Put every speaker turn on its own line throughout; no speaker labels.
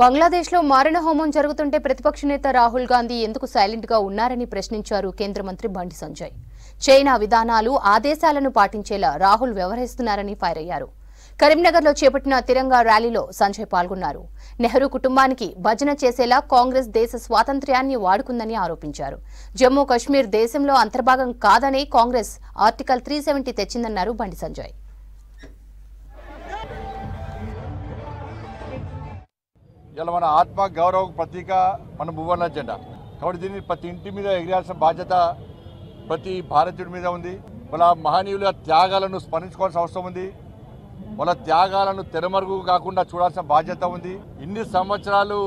బంగ్లాదేశ్లో మారణ హోమం జరుగుతుంటే ప్రతిపక్ష నేత రాహుల్ గాంధీ ఎందుకు సైలెంట్ గా ఉన్నారని ప్రశ్నించారు కేంద్ర మంత్రి బండి సంజయ్. చైనా విధానాలు ఆదేశాలను పాటించేలా రాహుల్ వ్యవహరిస్తున్నారని ఫైర్ అయ్యారు. కరీంనగర్లో చేపట్టిన తిరంగా ర్యాలీలో సంజయ్ పాల్గొన్నారు. నెహ్రూ కుటుంబానికి భజన చేసేలా కాంగ్రెస్ దేశ స్వాతంత్ర్యాన్ని వాడుకుందని ఆరోపించారు. జమ్మూ కశ్మీర్ దేశంలో అంతర్భాగం కాదనే కాంగ్రెస్ ఆర్టికల్ 370 తెచ్చిందన్నారు బండి సంజయ్.
ఇలా మన ఆత్మ గౌరవ ప్రతీక మన భువన జెండా కాబట్టి దీన్ని ప్రతి ఇంటి మీద ఎగిరాల్సిన బాధ్యత ప్రతి భారతీయుడి మీద ఉంది. వాళ్ళ మహనీయుల త్యాగాలను స్మరించుకోవాల్సిన అవసరం ఉంది. వాళ్ళ త్యాగాలను తెరమరుగు కాకుండా చూడాల్సిన బాధ్యత ఉంది. ఇన్ని సంవత్సరాలు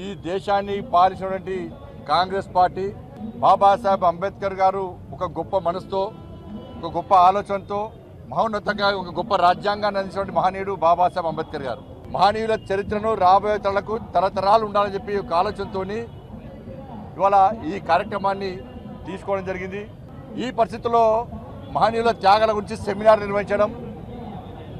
ఈ దేశాన్ని పాలించినటువంటి కాంగ్రెస్ పార్టీ, బాబాసాహెబ్ అంబేద్కర్ గారు ఒక గొప్ప మనసుతో, ఒక గొప్ప ఆలోచనతో మహోన్నతంగా ఒక గొప్ప రాజ్యాంగాన్ని అందించినటువంటి మహనీయుడు బాబాసాహెబ్ అంబేద్కర్ గారు. మహనీయుల చరిత్రను రాబోయే తరాలకు తరతరాలు ఉండాలని చెప్పి ఒక ఆలోచనతో ఇవాళ ఈ కార్యక్రమాన్ని తీసుకోవడం జరిగింది. ఈ పరిస్థితుల్లో మహనీయుల త్యాగాల గురించి సెమినార్ నిర్వహించడం,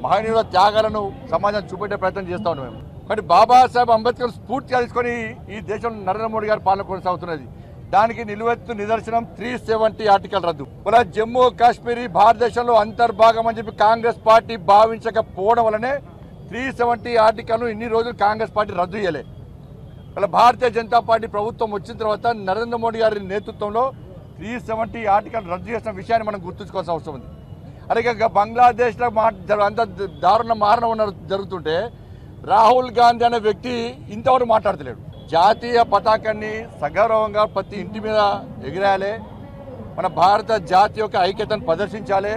మహనీయుల త్యాగాలను సమాజం చూపెట్టే ప్రయత్నం చేస్తా ఉన్నాం మేము. కానీ బాబాసాహెబ్ అంబేద్కర్ స్ఫూర్తిగా తీసుకొని ఈ దేశంలో నరేంద్ర మోడీ గారి పాలన కొనసాగుతున్నది. దానికి నిలువెత్తు నిదర్శనం 370 ఆర్టికల్ రద్దు. ఇలా జమ్మూ కాశ్మీర్ భారతదేశంలో అంతర్భాగం అని చెప్పి కాంగ్రెస్ పార్టీ భావించకపోవడం వల్లనే 370 ఆర్టికల్ను ఇన్ని రోజులు కాంగ్రెస్ పార్టీ రద్దు చేయలే. ఇలా భారతీయ జనతా పార్టీ ప్రభుత్వం వచ్చిన తర్వాత నరేంద్ర మోడీ గారి నేతృత్వంలో 370 ఆర్టికల్ రద్దు చేసిన విషయాన్ని మనం గుర్తుంచుకోవాల్సిన అవసరం ఉంది. అలాగే బంగ్లాదేశ్లో అంత దారుణ మారణం జరుగుతుంటే రాహుల్ గాంధీ అనే వ్యక్తి ఇంతవరకు మాట్లాడతలేడు. జాతీయ పతాకాన్ని సగౌరవంగా ప్రతి ఇంటి మీద ఎగిరేయాలి. మన భారత జాతి యొక్క ఐక్యతను ప్రదర్శించాలి.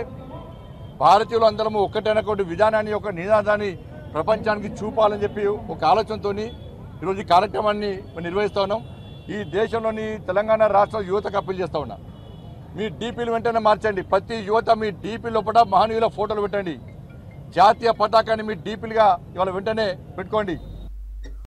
భారతీయులు అందరము ఒక్కటైనటువంటి విధానాన్ని, ఒక నినాదాన్ని ప్రపంచానికి చూపాలని చెప్పి ఒక ఆలోచనతో ఈరోజు ఈ కార్యక్రమాన్ని నిర్వహిస్తూ ఉన్నాం. ఈ దేశంలోని తెలంగాణ రాష్ట్ర యువతకు అప్పీల్ చేస్తూ ఉన్నా, మీ డీపీలు వెంటనే మార్చండి. ప్రతి యువత మీ డీపీ లోపల మహనీయుల ఫోటోలు పెట్టండి. జాతీయ పతాకాన్ని మీ డీపీలుగా ఇవాళ వెంటనే పెట్టుకోండి.